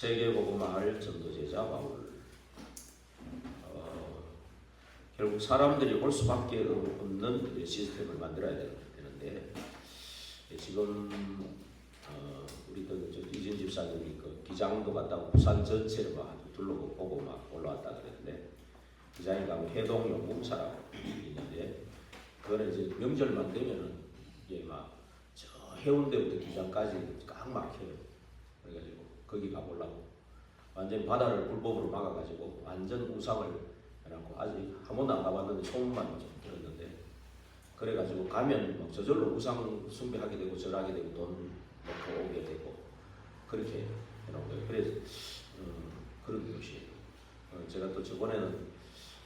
세계복음화할 전도제자 바울. 결국 사람들이 올 수밖에 없는 시스템을 만들어야 되는데 지금 우리도 이준 집사님이 그 기장도 갔다고 부산 전체를 막 둘러보고 막 올라왔다 그랬는데 기장이 가면 해동용궁사라고 있는데 그거는 이제 명절만 되면은 이게 막 저 해운대부터 기장까지 꽉 막혀요. 그래가지고 거기 가보려고 완전 바다를 불법으로 막아가지고 완전 우상을 해놓고 아직 한 번도 안 가봤는데 소문만 좀 들었는데 그래가지고 가면 막 저절로 우상 숭배하게 되고 절하게 되고 돈 넣고 오게 되고 그렇게 해놓은 거예요. 그래서 그런 곳이에요. 제가 또 저번에는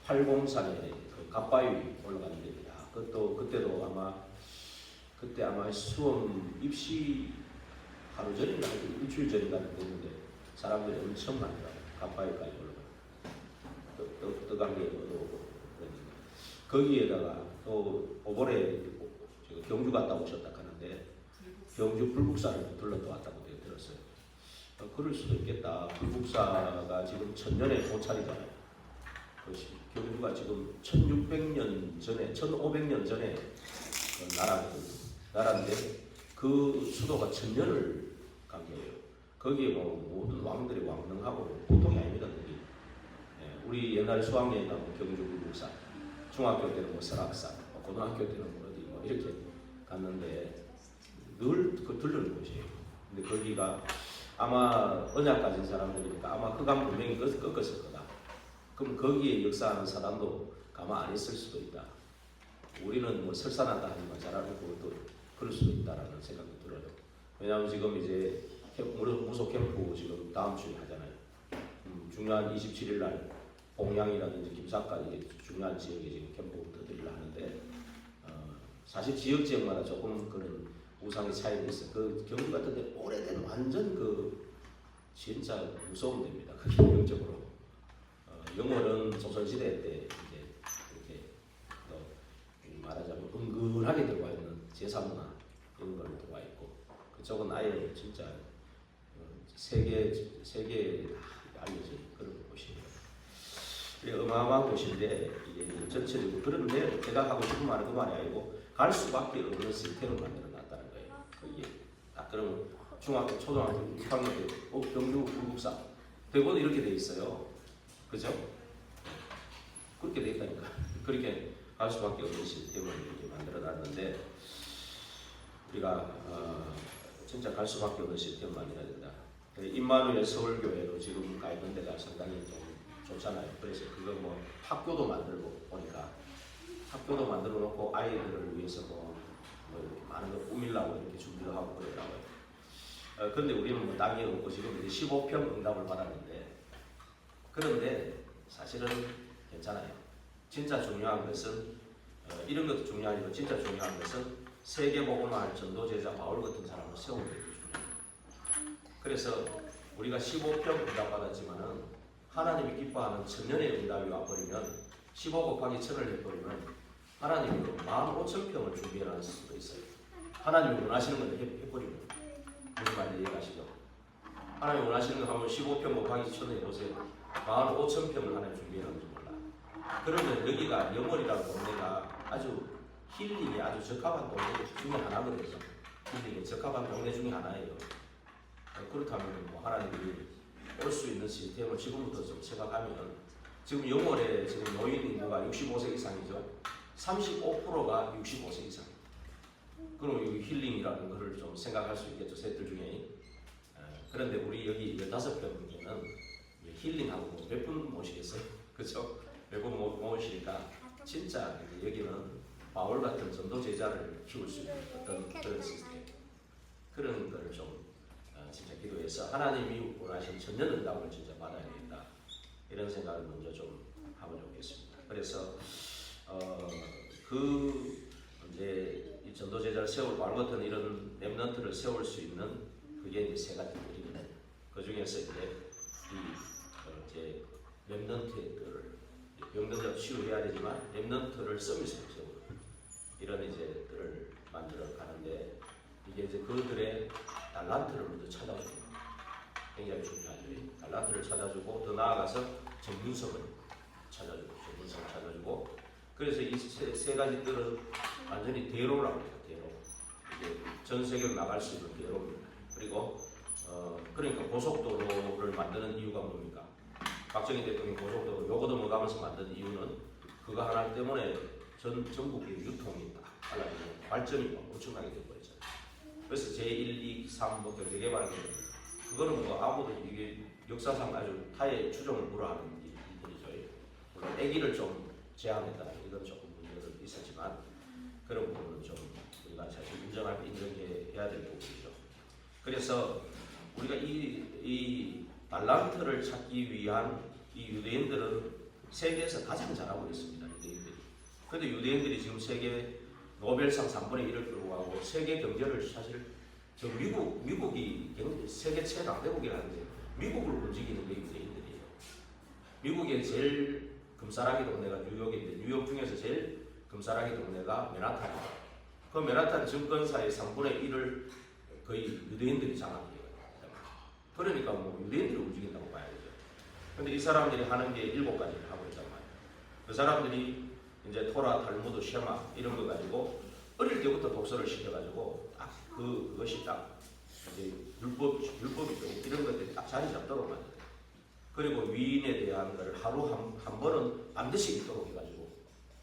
팔공산에 그 갓바위 올라가는 데입니다. 그때도 아마 수험 입시 하루 전인가 일주일 전인가 됐는데 사람들이 엄청 많더라고요. 갓바위까지 올라가요. 떡한개 얻어오고 그러니까 거기에다가 또 오번에 경주 갔다 오셨다 하는데 경주 불국사를 들렀다 왔다고 들었어요. 그럴 수도 있겠다. 불국사가 지금 1000년의 도찰이잖아요. 경주가 지금 1600년 전에 1500년 전에 나라인데 그 수도가 1000년을 간 거예요. 거기에 뭐 모든 왕들이 왕릉하고 보통이 아닙니다. 거기. 우리 옛날에 수학여행 가면 경주 불국사, 중학교 때는 뭐 설악산, 고등학교 때는 뭐 어디 뭐 이렇게 갔는데 늘 그 들르는 곳이에요. 근데 거기가 아마 언약 가진 사람들이니까 아마 흑암 분명히 꺾었을 거다. 그럼 거기에 역사하는 사람도 가만 안 있을 수도 있다. 우리는 뭐 설산하다 하지만 잘 알고 또 그럴 수도 있다라는 생각도 들어요. 왜냐하면 지금 이제 무속 캠프 지금 다음 주에 하잖아요. 중요한 27일 날 봉양이라든지 김사까지 중요한 지역에 지금 캠프들을 하는데 사실 지역마다 조금 그런 우상의 차이가 있어요. 그 경주 같은 데 오래된 완전 그 진짜 무서운 데입니다. 그게 영적으로. 영월은 조선시대 때 이제 이렇게 말하자면 은근하게 들어와 있는 제사문화 이런 걸 들어와 있고 그쪽은 아예 진짜 세계에 알려진 그런 곳이에요. 어마어마한 곳인데 이게 전체적으로 그런데 제가 하고 싶은 말은 그 말이 아니고 갈 수밖에 없는 시스템을 만들어 놨다는 거예요. 거기에 딱 그러면 중학교, 초등학교, 6학년 때 경주 불국사 대부분 이렇게 돼 있어요. 그죠? 그렇게 돼 있다니까. 그렇게 갈 수밖에 없는 시스템을 이렇게 만들어 놨는데 우리가 진짜 갈 수밖에 없는 시스템을 만들어야 된다. 임마누엘 서울교회로 지금 가 있는 데가 상당히 좀 좋잖아요. 그래서 그거 뭐 학교도 만들고 보니까 학교도 만들어 놓고 아이들을 위해서 뭐 이렇게 많은 거 꾸밀라고 이렇게 준비를 하고 그러더라고요. 그런데 우리는 뭐 땅이 없고 지금 이제 15평 응답을 받았는데 그런데 사실은 괜찮아요. 진짜 중요한 것은 이런 것도 중요하지만 진짜 중요한 것은 세계복음화할 전도제자 바울 같은 사람을 세우는 게 중요해요. 그래서 우리가 15평 응답 받았지만은 하나님이 기뻐하는 1000년의 응답이 와버리면 15 곱하기 1000을 해버리면 하나님이 15,000평을 준비해놨을 수도 있어요. 하나님이 원하시는 건 해버리면 무슨 말인지 이해가시죠? 하나님이 원하시는 거 하면 15평 곱하기 1000을 해보세요. 15,000평을 하나님 준비해놨는지 몰라. 그러면 여기가 영월이라는 동네가 아주 힐링이 아주 적합한 동네 중에 하나거든요. 힐링에 적합한 동네 중에 하나예요. 그렇다면 뭐 하나님이 올 수 있는 시스템을 지금부터 좀 생각하면 지금 영월에 지금 노인 인구가 65세 이상이죠. 35%가 65세 이상. 그럼 여기 힐링이라는 것을 좀 생각할 수 있겠죠. 셋들 중에. 그런데 우리 여기 15평에는 힐링하고 뭐 몇 분 모시겠어요? 그렇죠? 몇 분 모시니까 진짜 여기는 바울 같은 전도 제자를 키울 수 있는 어떤 그런 시스템 그런 거를 좀 진짜 기도해서 하나님이 원하시는 전년 응답을 진짜 받아야겠다 이런 생각을 먼저 좀 하면 좋겠습니다. 그래서 그 이제 이 전도 제자를 세울 바울 같은 이런 렘넌트를 세울 수 있는 그게 이제 세 가지거든요. 그 중에서 이제 렘넌트들을 병든자 치유해야 되지만 렘넌트를 서비스로 세우는 이런 이제 들을 만들어 가는데 이게 이제 그들의 달란트를 먼저 찾아야 됩니다. 굉장히 중요하죠. 달란트를 찾아주고 더 나아가서 전문성을 찾아주고 그래서 이 세 가지들은 완전히 대로라고 해요. 대로. 이게 전 세계로 나갈 수 있는 대로입니다. 그리고 그러니까 고속도로를 만드는 이유가 뭡니까? 박정희 대통령이 고속도로 요거도 뭐 가면서 만든 이유는 그거 하나 때문에 전국의 유통이 딱 달라지고 발전이 엄청나게 되어버렸잖아요. 그래서 제1, 2, 3 뭐 경제개발은 그거는 뭐 아무도 이게 역사상 아주 타의 추종을 불허하는 일들이죠. 물론 아기를 좀 제한했다 이건 조금 문제가 있었지만 그런 부분은 좀 우리가 사실 인정해야 될 부분이죠. 그래서 우리가 이 달란트를 찾기 위한 이 유대인들은 세계에서 가장 잘하고 있습니다. 유대인들이. 그런데 유대인들이 지금 세계 노벨상 3분의 1을 끌고 가고 세계 경제를 사실 저 미국이 세계 최강대국이라는데 미국을 움직이는 게 유대인들이에요. 미국의 제일 금사라기 동네가 뉴욕인데 뉴욕 중에서 제일 금사라기 동네가 맨하탄이에요. 그 맨하탄 증권사의 3분의 1을 거의 유대인들이 장악해요. 그러니까 뭐 유대인들이 움직인다고 봐야 되죠. 근데 이 사람들이 하는 게 7가지를 하고 있단 말이에요. 그 사람들이 이제 토라, 탈무드, 쉐마 이런 거 가지고 어릴 때부터 독서를 시켜가지고 딱 그것이 딱 이제 율법이죠. 이런 것들이 딱 자리 잡도록 만들어요. 그리고 위인에 대한 걸 하루 한 번은 반드시 읽도록 해가지고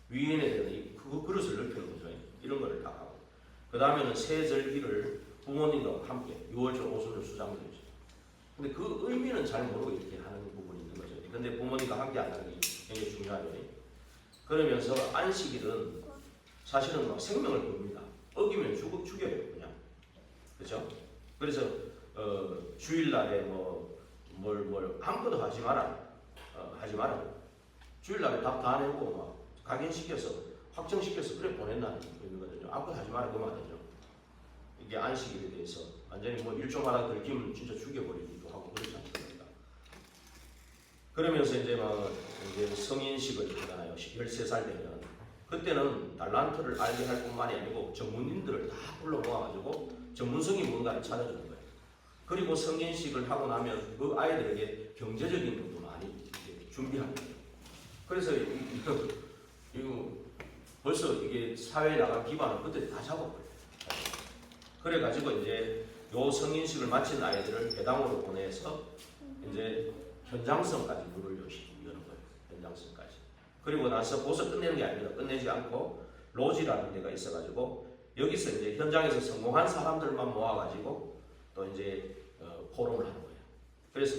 위인에 대한 그 그릇을 넓히는 거죠. 이런 거를 다 하고 그 다음에는 세절기를 부모님과 함께 6월절, 오순절, 수장절이죠. 근데 그 의미는 잘 모르고 이렇게 하는 부분이 있는 거죠. 근데 부모님과 함께 한다는 게 굉장히 중요하죠. 그러면서 안식일은 사실은 막 생명을 겁니다. 어기면 죽여요, 그냥. 그렇죠? 그래서 주일날에 뭘 아무것도 하지 마라. 하지 마라. 주일날에 밥 다 내고 막 각인시켜서 확정시켜서 그래 보낸다는 의미거든요. 아무것도 하지 마라 그 말이죠. 이게 안식일에 대해서 완전히 뭐 일종마다 들키면 진짜 죽여버리기도 하고 그렇지 않습니까? 그러면서 이제 이제 성인식을 하잖아요. 13살 되면 그때는 달란트를 알게 할 뿐만이 아니고 전문인들을 다 불러 모아가지고 전문성이 뭔가를 찾아주는 거예요. 그리고 성인식을 하고 나면 그 아이들에게 경제적인 것도 많이 준비합니다. 그래서 이거 벌써 이게 사회에 나갈 기반을 그때 다 잡아버려요. 그래가지고 이제 요 성인식을 마친 아이들을 배당으로 보내서 이제 현장성까지 물을 여는 거예요. 현장성까지. 그리고 나서 거기서 끝내는 게 아닙니다. 끝내지 않고 로지라는 데가 있어가지고 여기서 이제 현장에서 성공한 사람들만 모아가지고 또 이제 포럼을 하는 거예요. 그래서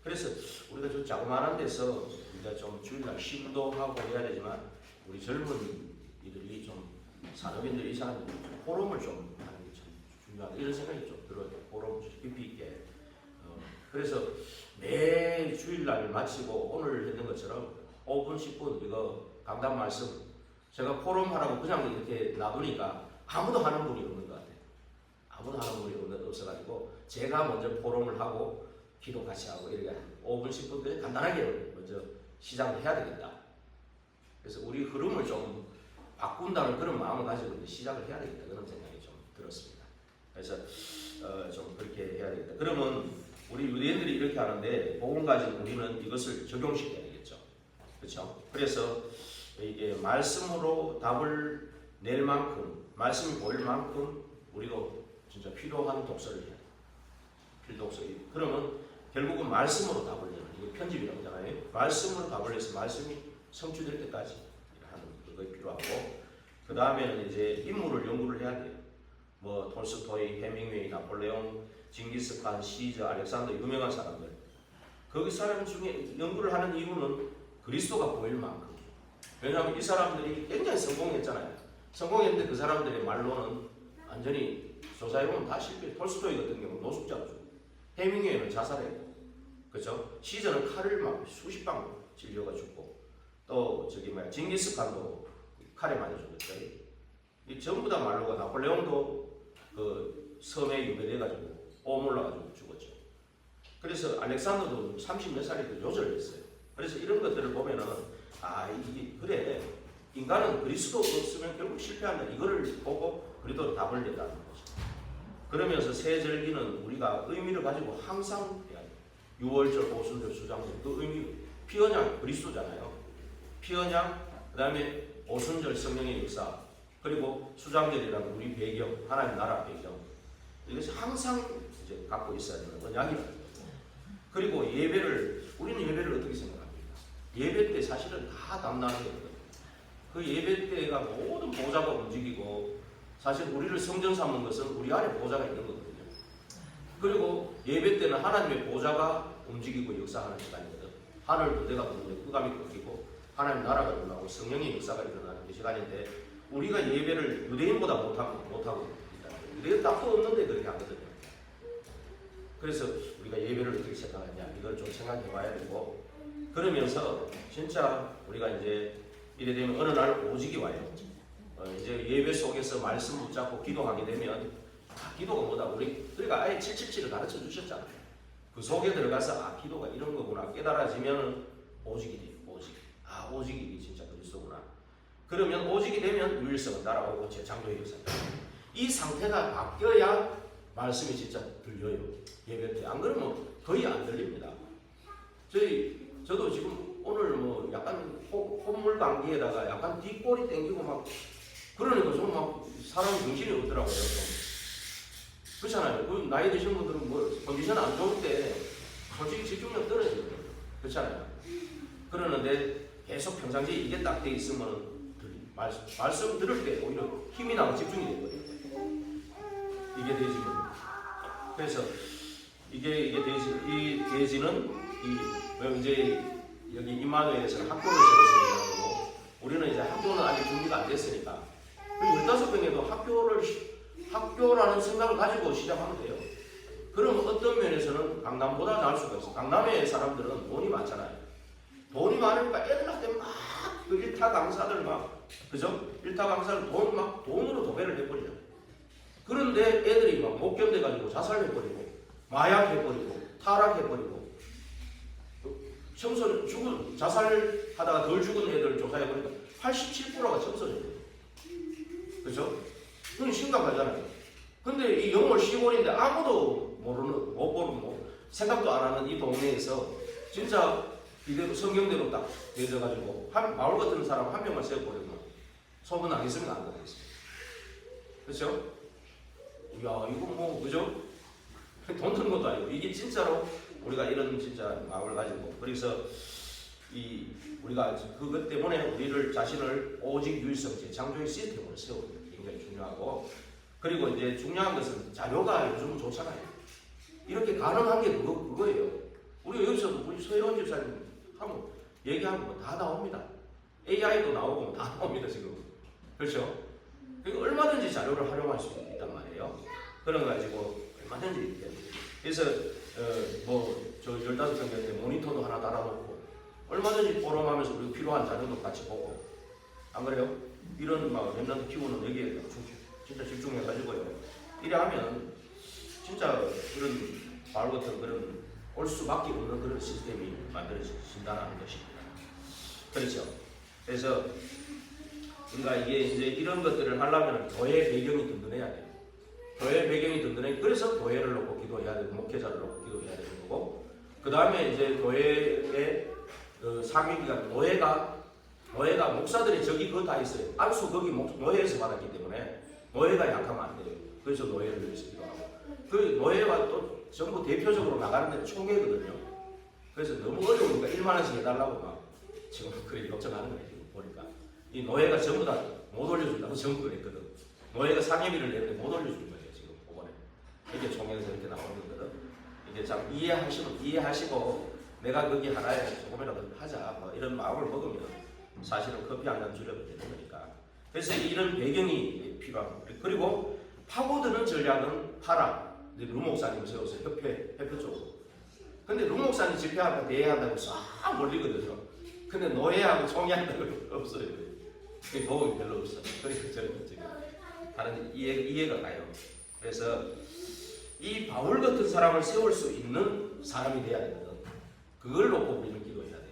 그래서 우리가 좀 자그마한 데서 우리가 좀 주일날 쉼도 하고 해야 되지만 우리 젊은 이들이 좀 산업인들이 이 사람들이 좀 포럼을 좀 하는 게 참 중요하다 이런 생각이 좀 들어요. 포럼 깊이 있게. 그래서 매 주일날 마치고 오늘 했는 것처럼 5분, 10분 이거 강단 말씀 제가 포럼 하라고 그냥 이렇게 놔두니까 아무도 하는 분이 없는 것 같아요. 아무도 하는 분이 없어가지고 제가 먼저 포럼을 하고 기도 같이 하고 이렇게 5분, 10분 간단하게 먼저 시작을 해야 되겠다. 그래서 우리 흐름을 좀 바꾼다는 그런 마음을 가지고 시작을 해야 되겠다 그런 생각이 좀 들었습니다. 그래서 좀 그렇게 해야 되겠다. 그러면 우리 유대인들이 이렇게 하는데 복음 가진 우리는 이것을 적용시켜야 되겠죠. 그렇죠? 그래서 이게 말씀으로 답을 낼 만큼 말씀이 보일 만큼 우리도 진짜 필요한 독서를 해야 돼요. 필독서. 그러면 결국은 말씀으로 답을 내는 이게 편집이라고 하잖아요. 말씀으로 답을 내서 말씀이 성취될 때까지 하는 그게 필요하고 그 다음에는 이제 인물을 연구를 해야 돼요. 뭐 톨스토이, 헤밍웨이, 나폴레옹, 징기스칸, 시저, 알렉산더 유명한 사람들. 그 사람 중에 연구를 하는 이유는 그리스도가 보일 만큼. 왜냐하면 이 사람들이 굉장히 성공했잖아요. 성공했는데 그 사람들의 말로는 완전히 조사해보면 다 실패. 톨스토이 같은 경우는 노숙자로 죽고 헤밍웨이는 자살했고 그렇죠? 시저는 칼을 막 수십 방 찔려가 죽고 또 징기스칸도 칼에 맞아 죽었죠. 이 전부 다 말로가 나폴레옹도 그 섬에 유배돼가지고 오물러가지고 죽었죠. 그래서 알렉산더도 30몇 살에 요절을 했어요. 그래서 이런 것들을 보면은 이게 그래 인간은 그리스도 없으면 결국 실패한다. 이거를 보고 그래도 답을 낸다는 거죠. 그러면서 새 절기는 우리가 의미를 가지고 항상 해야 돼요. 6월절, 오순절, 수장절 그 의미 피언양 그리스도잖아요. 피언양 그다음에 오순절 성령의 역사 그리고 수장절이라는 우리 배경 하나님 나라 배경 이것이 항상 이제 갖고 있어야 되는 언약이라는 거죠. 그리고 우리는 예배를 어떻게 생각합니까? 예배 때 사실은 다 담당하는 거거든요. 그 예배 때가 모든 보좌가 움직이고 사실 우리를 성전 삼는 것은 우리 안에 보좌가 있는 거거든요. 그리고 예배 때는 하나님의 보좌가 움직이고 역사하는 시간이거든. 하늘도 내가 보면 흑암이 꺾이고 하나님 나라가 일어나고 성령의 역사가 일어나는 그 시간인데 우리가 예배를 유대인보다 못하고 유대인 답도 없는데 그렇게 하거든요. 그래서 우리가 예배를 어떻게 생각하냐 이걸 좀 생각해 봐야 되고 그러면서 진짜 우리가 이제 이래 되면 어느 날 오직이 와요. 이제 예배 속에서 말씀 붙잡고 기도하게 되면 기도가 뭐다 그러니까 아예 777을 가르쳐 주셨잖아요. 그 속에 들어가서 기도가 이런 거구나 깨달아지면 오직이 돼요. 오직이 진짜 그리스도구나. 그러면 오직이 되면 유일성은 따라오고 재창조의 역사. 이 상태가 바뀌어야 말씀이 진짜 들려요. 예배 때. 안 그러면 거의 안 들립니다. 저도 지금 오늘 뭐 약간 콧물 감기에다가 약간 뒷골이 땡기고 막 그러니까 좀 막 사람 정신이 없더라고요. 좀. 그렇잖아요. 그 나이 드신 분들은 뭐 컨디션 안 좋을 때 솔직히 집중력 떨어지거든요. 그렇잖아요. 그러는데 계속 평상시에 이게 딱 돼 있으면 말씀 들을 때 오히려 힘이 나고 집중이 되거든요. 이게 돼지거든요. 그래서 이게 돼지는 이제 여기 임마누엘에서는 학교를 세웠습니다. 우리는 이제 학교는 아직 준비가 안 됐으니까 15명에도 학교라는 생각을 가지고 시작하면 돼요. 그럼 어떤 면에서는 강남보다 나을 수가 있어. 강남의 사람들은 돈이 많잖아요. 돈이 많으니까 애들한테 막 그 일타 강사들 그죠? 일타 강사를 돈으로 도배를 해버리죠. 그런데 애들이 막 못 견뎌가지고 자살해버리고 마약해버리고 타락해버리고 청소년 자살하다가 덜 죽은 애들 조사해보니까 87%가 청소년이에요. 그죠? 그건 심각하잖아요. 근데 이 영월 시골인데 아무도 못 모르는 생각도 안 하는 이 동네에서 진짜 이대로 성경대로 딱 되어가지고 마을 같은 사람 한 명만 세워버리면 소문 나겠으면 안 되겠어요. 그렇죠? 이야 이거 그죠? 돈 드는 것도 아니고 이게 진짜로 우리가 이런 진짜 마음을 가지고 그래서 우리가 그것 때문에 우리를 자신을 오직 유일성 재창조의 시스템으로 세우는 게 굉장히 중요하고 그리고 이제 중요한 것은 자료가 요즘은 좋잖아요. 이렇게 가능한 게 그거예요. 우리 여기서도 우리 서혜원 집사님 하면 얘기하면 다 나옵니다. AI도 나오고 다 나옵니다 지금. 그렇죠? 그러니까 얼마든지 자료를 활용할 수 있단 말이에요. 그런 거 가지고 얼마든지. 그래서 저 15평인데 모니터도 하나 달아놓고 얼마든지 포럼하면서 우리가 필요한 자료도 같이 보고 안 그래요? 이런 랩런트 키우는 여기에 진짜 집중해가지고요. 이래 하면 진짜 그런 바울 같은 그런 올 수밖에 없는 그런 시스템이 만들어진다는 것입니다. 그렇죠? 그래서 우리가 이게 이제 이런 것들을 하려면 교회 배경이 든든해야 돼요. 교회 배경이 든든해. 그래서 교회를 놓고 기도해야 되고 목회자를 놓고 기도해야 되는 거고 그 다음에 이제 교회의 상위기가 노예가 목사들이 저기 그거 다 있어요. 안수 거기 노예에서 받았기 때문에 노예가 약하면 안 돼요. 그래서 노예를 위해서 기도하고 그 노예가 또 전부 대표적으로 나가는 데는 총회거든요. 그래서 너무 어려우니까 1만 원씩 해달라고 막 지금 그렇게 걱정하는 거예요. 지금 보니까 이 노예가 전부 다 못 올려준다고 전부 그랬거든. 노예가 상임위를 내는데 못 올려주는 거예요. 지금 그번에 이게 총회에서 이렇게 나오는 거거든. 이게 참 이해하시고 내가 거기 하나에 조금이라도 하자 이런 마음을 먹으면 사실은 커피 한 잔 줄여도 되는 거니까. 그래서 이런 배경이 필요합니다. 그리고 파고드는 전략은 루 목사님을 세워서 협회 쪽으로. 근데 루 목사님 집회하고 대회한다고 싹 몰리거든요. 근데 노예하고 총회한다고 없어요. 그게 도움이 별로 없어. 그러니까 저는 지금 다른 이해가 가요. 그래서 이 바울 같은 사람을 세울 수 있는 사람이 돼야 되거든. 그걸 놓고 우리는 기도해야 돼요.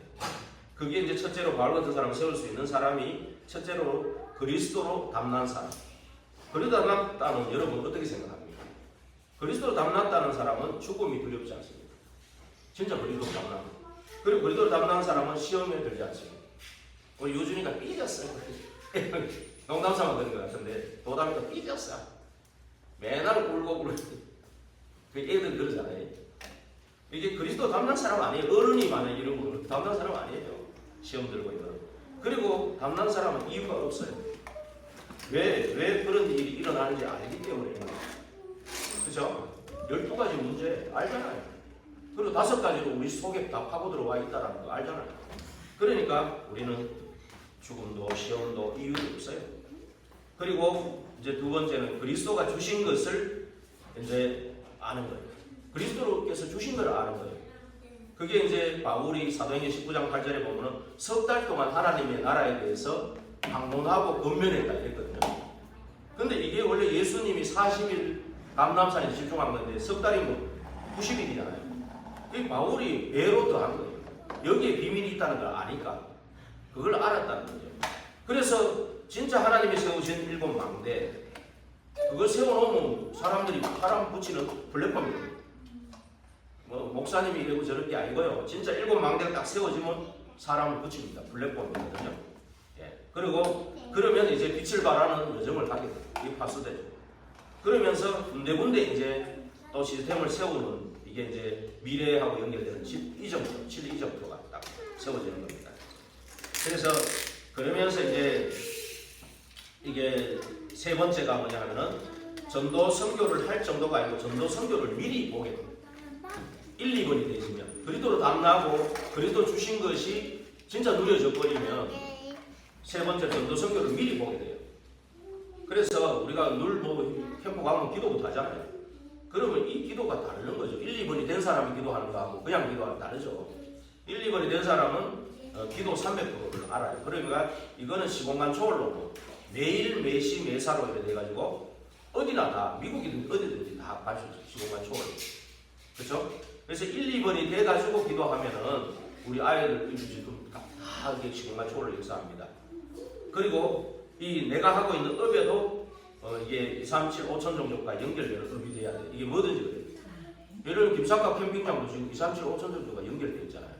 그게 이제 첫째로 바울 같은 사람을 세울 수 있는 사람이 첫째로 그리스도로 담난 사람. 그리스도 담났다는 여러분 어떻게 생각합니까? 그리스도로 담났다는 사람은 죽음이 두렵지 않습니다. 진짜 그리스도로 담나. 그리고 그리스도로 담난 사람은 시험에 들지 않습니다. 우리 유준이가 삐졌어요. 농담삼아 그런 것 같은데 도담이가 삐졌어. 맨날 울고 그 애들 그러잖아요. 이게 그리스도 담난 사람 아니에요. 어른이 많은 이런 거 담난 사람 아니에요. 시험 들고 있는. 그리고 담난 사람은 이유가 없어요. 왜 그런 일이 일어나는지 알기 때문에. 그죠? 12가지 문제 알잖아요. 그리고 5가지로 우리 속에 다 파고 들어와 있다는 거 알잖아요. 그러니까 우리는 죽음도 시험도 이유도 없어요. 그리고 이제 두 번째는 그리스도가 주신 것을 이제 아는 거예요. 그리스도께서 주신 걸 아는 거예요. 그게 이제 바울이 사도행전 19장 8절에 보면은 석 달 동안 하나님의 나라에 대해서 방문하고 권면했다 이랬거든요. 근데 이게 원래 예수님이 40일 감람산에 집중한 건데 석 달이면 90일이잖아요. 그 바울이 배로 더한 거예요. 여기에 비밀이 있다는 걸 아니까 그걸 알았다는 거죠. 그래서 진짜 하나님이 세우신 7 망대 그걸 세워놓으면 사람들이 사람 붙이는 플랫폼이에요. 뭐 목사님이 이러고 저럴 게 아니고요. 진짜 7 망대가 딱 세워지면 사람을 붙입니다. 플랫폼이거든요. 예. 그리고 그러면 이제 빛을 발하는 여정을 하게 돼요. 이게 파수되죠. 그러면서 군데군데 이제 또 시스템을 세우는 이게 이제 미래하고 연결되는 7이정표, 7이정표가 딱 세워지는 겁니다. 그래서 그러면서 이제 이게 세 번째가 뭐냐 하면은 전도 선교를 할 정도가 아니고 전도 선교를 미리 보게 됩니다. 1, 2번이 되시면 그리스도로 담나고 그리스도 주신 것이 진짜 누려져 버리면 세 번째 전도 선교를 미리 보게 돼요. 그래서 우리가 늘 뭐 캠프 가면 기도부터 하잖아요. 그러면 이 기도가 다른 거죠. 1, 2번이 된 사람이 기도하는 거하고 그냥 기도하는 다르죠. 1, 2번이 된 사람은 기도 300%를 알아요. 그러니까 이거는 시공간 초월로 매일 매시 매사로 이렇게 돼가지고 어디나 다 미국이든 어디든지 다 갈 수 있어요. 시공간 초월. 그렇죠? 그래서 1, 2번이 돼가지고 기도하면은 우리 아이들 지금 다 이게 시공간 초월을 역사합니다. 그리고 이 내가 하고 있는 업에도 이게 2, 3, 7, 5천 정도가 연결되는 업이 돼야 돼. 이게 뭐든지 그래요. 예를 들면 김삿갓 캠핑장도 지금 2, 3, 7, 5천 정도가 연결되어 있잖아요.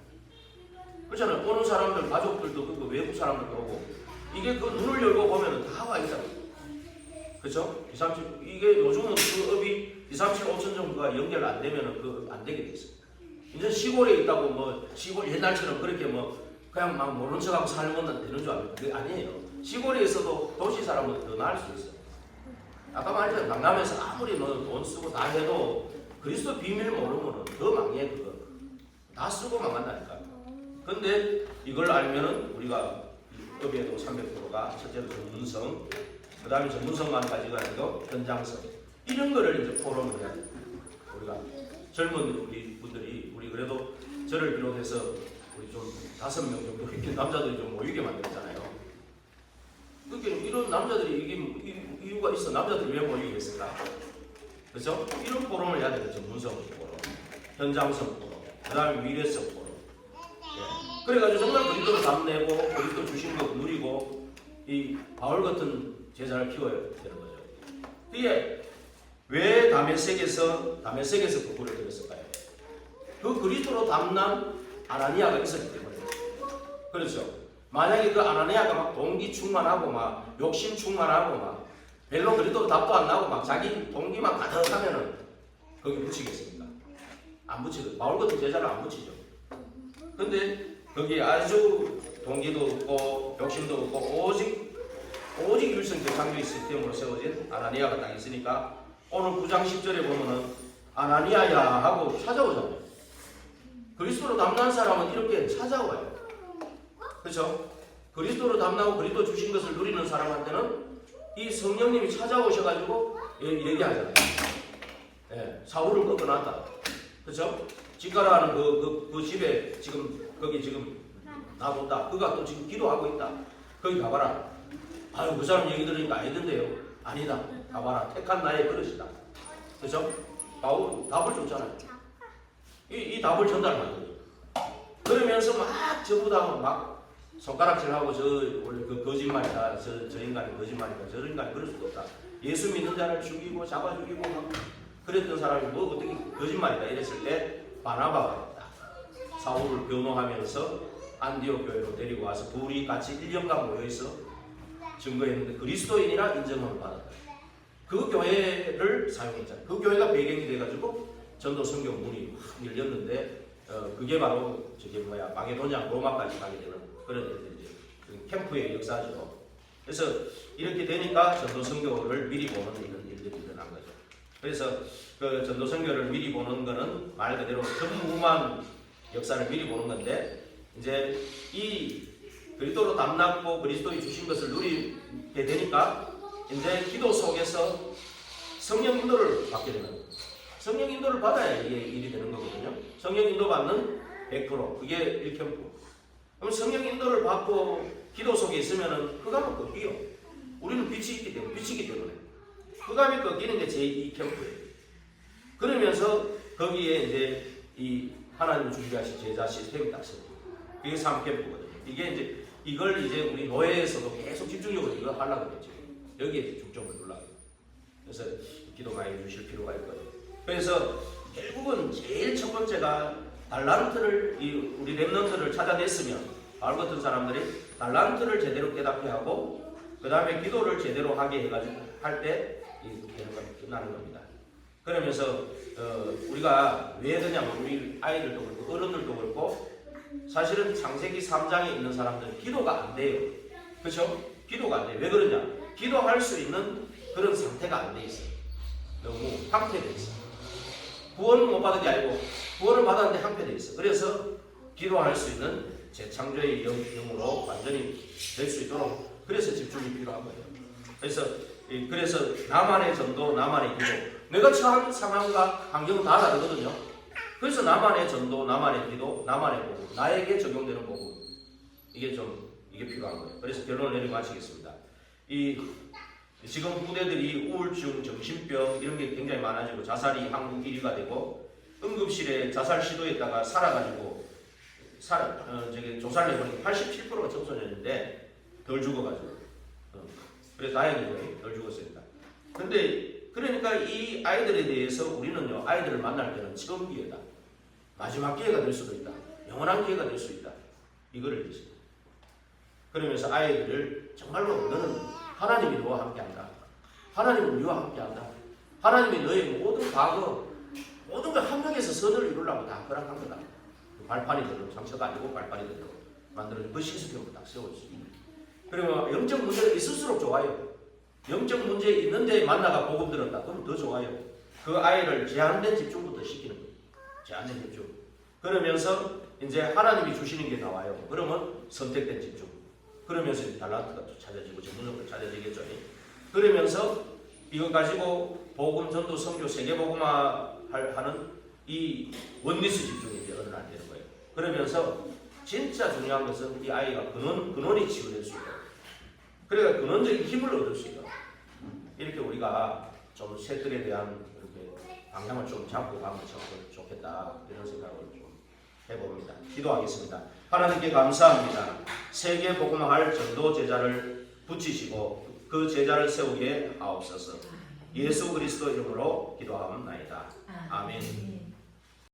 그렇잖아요. 오는 사람들, 가족들도 그렇고 외국 사람들도 오고 이게 그 눈을 열고 보면은 다 와 있잖아요. 그렇죠? 2, 3, 7 이게 요즘은 그 업이 2, 3, 7, 5천 정도가 연결 안 되면은 그 안 되게 돼 있어요. 이제 시골에 있다고 뭐 시골 옛날처럼 그렇게 뭐 그냥 막 모른 척하고 살면 되는 줄 알아요. 그게 아니에요. 시골에 있어도 도시 사람은 더 나을 수 있어요. 아까 말했잖아요. 강남에서 아무리 뭐 돈 쓰고 다 해도 그리스도 비밀 모르면 더 망해 그거. 다 쓰고 망한다니까. 근데 이걸 알면은 우리가 업에도 300%가 첫째로 전문성, 그 다음에 전문성만 가지고 아니고 현장성 이런 거를 이제 포럼을 해야 돼요. 우리가 젊은 우리 분들이 우리 그래도 저를 비롯해서 우리 좀 5명 정도 이렇게 남자들이 좀 모이게 만들었잖아요. 그러니까 이런 남자들이 이게 이유가 있어. 남자들이 왜 모이겠을까? 그렇죠? 이런 포럼을 해야 되겠죠. 전문성 포럼, 현장성 포럼, 그 다음에 미래성 포럼. 예. 그래가지고 정말 그리스도를 담내고 그리스도 주신 거 누리고 이 바울 같은 제자를 키워야 되는 거죠. 이게 왜 다메섹에서 그거를 들었을까요? 그 그리스도로 담난 아나니아가 있었기 때문에. 그렇죠. 만약에 그 아나니아가 막 동기 충만하고 막 욕심 충만하고 막 별로 그리스도로 답도 안 나고 막 자기 동기만 가득하면은 거기 붙이겠습니까? 안 붙이거든요. 바울 같은 제자를 안 붙이죠. 근데 거기 아주 동기도 없고 욕심도 없고 오직 일성께 잠겨 있을 때문에 세워진 아나니아가 딱 있으니까 오늘 9장 10절에 보면은 아나니아야 하고 찾아오잖아요. 그리스도로 담난 사람은 이렇게 찾아와요. 그렇죠? 그리스도로 담나고 그리스도 주신 것을 누리는 사람한테는 이 성령님이 찾아오셔가지고 얘기하잖아요. 예, 사울을 꺾어놨다. 그렇죠? 집가라는 그 집에 지금 거기 지금 놔뒀다. 그가 또 지금 기도하고 있다. 거기 가봐라. 아유 그 사람 얘기 들으니까 아니던데요. 아니다. 가봐라. 택한 나의 그릇이다. 그렇죠? 바울 답을 줬잖아요. 이 답을 전달하거든요. 그러면서 막 전부 다 막 손가락질하고 저 원래 그 거짓말이다. 저 인간이 거짓말이다. 저 인간이 그럴 수도 없다. 예수 믿는 자를 죽이고 잡아 죽이고 막 그랬던 사람이 뭐 어떻게 거짓말이다 이랬을 때 바나바가 있다. 사울을 변호하면서 안디옥 교회로 데리고 와서 둘이 같이 1년간 모여있어 증거했는데 그리스도인이라 인정을 받았다. 그 교회를 사용했잖아요. 그 교회가 배경이 돼가지고 전도 선교 문이 확 열렸는데 그게 바로 저게 뭐야 마게도냐 로마까지 가게 되는 그런 일들이죠. 캠프의 역사죠. 그래서 이렇게 되니까 전도 선교를 미리 보는 이런 일들이 일어난 거죠. 그래서 그 전도 선교를 미리 보는 거는 말 그대로 전무후무한 역사를 미리 보는 건데 이제 이 그리스도로 담났고 그리스도의 주신 것을 누리게 되니까 이제 기도 속에서 성령 인도를 받게 되는 거예요. 성령 인도를 받아야 이게 일이 되는 거거든요. 성령 인도 받는 100% 그게 1캠프. 그럼 성령 인도를 받고 기도 속에 있으면은 흑암은 꺾이요. 우리는 빛이 있기 때문에 빛이기 때문에 흑암이 꺾이는 게 제2캠프예요. 그러면서 거기에 이제 이 하나님 준비하신 제자 시스템이 딱 있어요. 그게 3캠프거든요. 이게 이제 이걸 이제 우리 노예에서도 계속 집중적으로 이거 하려고 했죠. 여기에 중점을 두려고. 그래서 기도 많이 해주실 필요가 있거든요. 그래서 결국은 제일 첫 번째가 달란트를 우리 렘넌트를 찾아냈으면 바울 같은 사람들이 달란트를 제대로 깨닫게 하고 그 다음에 기도를 제대로 하게 해가지고 할 때 이 개념이 끝나는 겁니다. 그러면서 우리가 왜 그러냐면 우리 아이들도 그렇고 어른들도 그렇고 사실은 창세기 3장에 있는 사람들은 기도가 안 돼요. 그렇죠? 기도가 안 돼요. 왜 그러냐? 기도할 수 있는 그런 상태가 안 돼 있어요. 너무 황폐돼 있어. 구원을 못 받은 게 아니고 구원을 받았는데 황폐돼 있어. 그래서 기도할 수 있는 재창조의 영으로 완전히 될 수 있도록 그래서 집중이 필요한 거예요. 그래서 나만의 전도, 나만의 기도. 내가 처한 상황과 환경은 다 다르거든요. 그래서 나만의 전도, 나만의 기도, 나만의 복음, 나에게 적용되는 복음 이게 필요한 거예요. 그래서 결론을 내리고 마치겠습니다. 지금 후대들이 우울증, 정신병 이런 게 굉장히 많아지고 자살이 한국 1위가 되고 응급실에 자살 시도했다가 살아가지고 조사를 해보니까 87%가 청소년인데 덜 죽어가지고 그래서 다행이죠. 덜 죽었습니다. 근데 그러니까 이 아이들에 대해서 우리는요 아이들을 만날 때는 처음 기회다. 마지막 기회가 될 수도 있다. 영원한 기회가 될 수 있다. 이거를 얘기했습니다. 그러면서 아이들을 정말로 너는 하나님이 너와 함께한다. 하나님은 너와 함께한다. 하나님이 너의 모든 과거, 모든 걸 합력해서 선을 이루려고 다 허락한 거다. 발판이 되도록 상처가 아니고 발판이 되도록 만들어준 그 시스템을 딱 세워주십니다. 그리고 영적 문제가 있을수록 좋아요. 영적 문제 있는데 만나가 복음 들었다. 그럼 더 좋아요. 그 아이를 제한된 집중부터 시키는 거예요. 제한된 집중. 그러면서 이제 하나님이 주시는 게 나와요. 그러면 선택된 집중. 그러면서 달란트가 또 찾아지고 전문적으로 찾아지겠죠. 그러면서 이거 가지고 복음, 전도, 선교, 세계복음화 하는 이 원리스 집중이 이제 어느 날 되는 거예요. 그러면서 진짜 중요한 것은 이 아이가 근원이 치유될 수 있다. 그러니까 근원적인 힘을 얻을 수 있다. 이렇게 우리가 좀 새들에 대한 이렇게 방향을 좀 잡고 가면 참 좋겠다. 이런 생각을 좀 해봅니다. 기도하겠습니다. 하나님께 감사합니다. 세계 복음화할 전도 제자를 붙이시고 그 제자를 세우게 하옵소서. 예수 그리스도 이름으로 기도하옵나이다. 아멘.